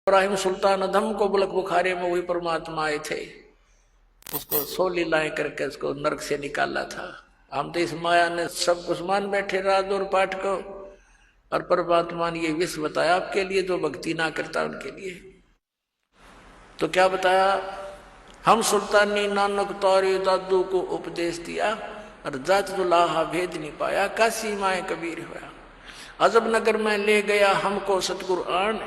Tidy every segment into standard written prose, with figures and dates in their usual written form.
इब्राहिम सुल्तान अधम को बुलक बुखारे में वही परमात्मा आए थे, उसको 100 लीलाएं करके उसको नरक से निकाला था। हम तो इस माया ने सब कुछ मान बैठे राज और पाठ को, और परमात्मा ने ये विश्व बताया आपके लिए, जो भक्ति ना करता उनके लिए। तो क्या बताया, हम सुल्तानी नानक तौरे दादू को उपदेश दिया, और जात दुलाहा भेद नहीं पाया, काशी माए कबीर हुआ। अजब नगर में ले गया हमको सतगुरु आन,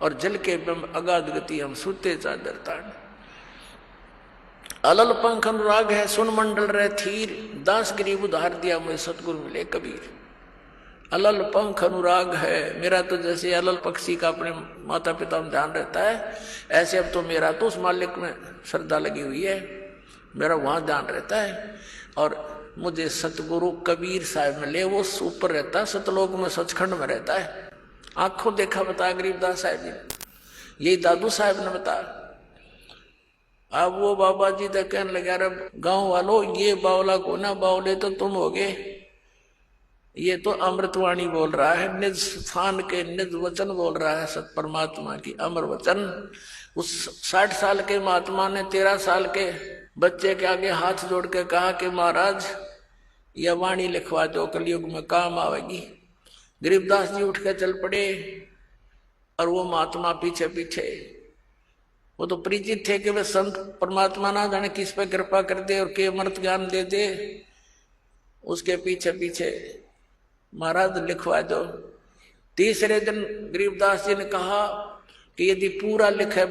और जल के बिंब अगाध गति हम सूते चादर तान। अलल पंख अनुराग है सुन मंडल रहे थीर, दास गरीब उधार दिया मुझे सतगुरु मिले कबीर। अलल पंख अनुराग है, मेरा तो जैसे अलल पक्षी का अपने माता पिता में ध्यान रहता है, ऐसे अब तो मेरा तो उस मालिक में श्रद्धा लगी हुई है, मेरा वहां ध्यान रहता है। और मुझे सतगुरु कबीर साहब मिले, वो ऊपर रहता है सतलोक में, सचखंड में रहता है। आंखों देखा बताया गरीबदास साहब जी, यही दादू साहब ने बताया। अब वो बाबा जी तो कहने लगा, अरे गांव वालों ये बावला को ना, बावले तो तुम होगे, ये तो अमृतवाणी बोल रहा है, निज स्थान के निज वचन बोल रहा है, सत परमात्मा की अमर वचन। उस 60 साल के महात्मा ने 13 साल के बच्चे के आगे हाथ जोड़ के कहा कि महाराज यह वाणी लिखवा दो, कलयुग में काम आवेगी। गरीबदास जी उठ के चल पड़े, और वो महात्मा पीछे पीछे। वो तो परिचित थे कि वे संत परमात्मा ना जाने किस पे कृपा कर दे और के अमृत ज्ञान दे दे, उसके पीछे पीछे महाराज लिखवा दो। तीसरे दिन गरीबदास जी ने कहा कि यदि पूरा लिखे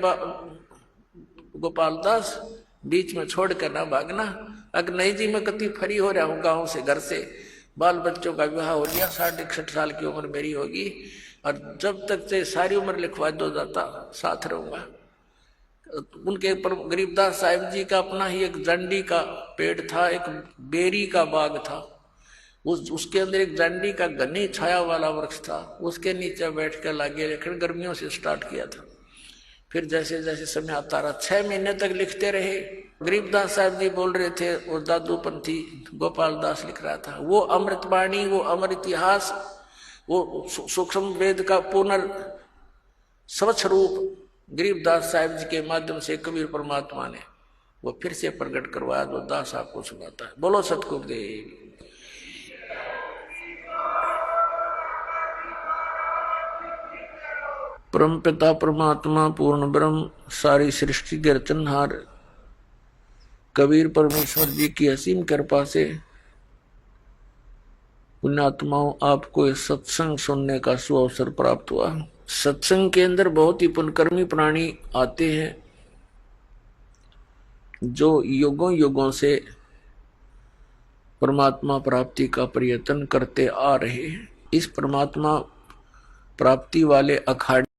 गोपाल दास, बीच में छोड़ कर ना भागना। अगर नहीं जी मैं कति फरी हो रहा हूँ गाँव से, घर से, बाल बच्चों का विवाह हो गया, 60-61 साल की उम्र मेरी होगी, और जब तक से सारी उम्र लिखवा दो जाता साथ रहूंगा। उनके पर गरीबदास साहिब जी का अपना ही एक जंडी का पेड़ था, एक बेरी का बाग था, उसके अंदर एक जंडी का घनी छाया वाला वृक्ष था, उसके नीचे बैठ कर लागे लेकिन गर्मियों से स्टार्ट किया था। फिर जैसे जैसे समय आता रहा, 6 महीने तक लिखते रहे। गरीबदास साहब जी बोल रहे थे और दादू पंथी गोपाल दास लिख रहा था। वो अमृतवाणी, वो अमर इतिहास, वो सूक्ष्म वेद का पुनर् स्वच्छ रूप गरीबदास साहब जी के माध्यम से कबीर परमात्मा ने वो फिर से प्रकट करवाया, जो दास आपको सुनाता है। बोलो सतगुरुदेव। परम पिता परमात्मा पूर्ण ब्रह्म सारी सृष्टि के रचनहार कबीर परमेश्वर जी की असीम कृपा से पुण्यात्माओं आपको इस सत्संग सुनने का सुअवसर प्राप्त हुआ। सत्संग के अंदर बहुत ही पुण्यकर्मी प्राणी आते हैं, जो युगों युगों से परमात्मा प्राप्ति का प्रयत्न करते आ रहे हैं। इस परमात्मा प्राप्ति वाले अखाड़े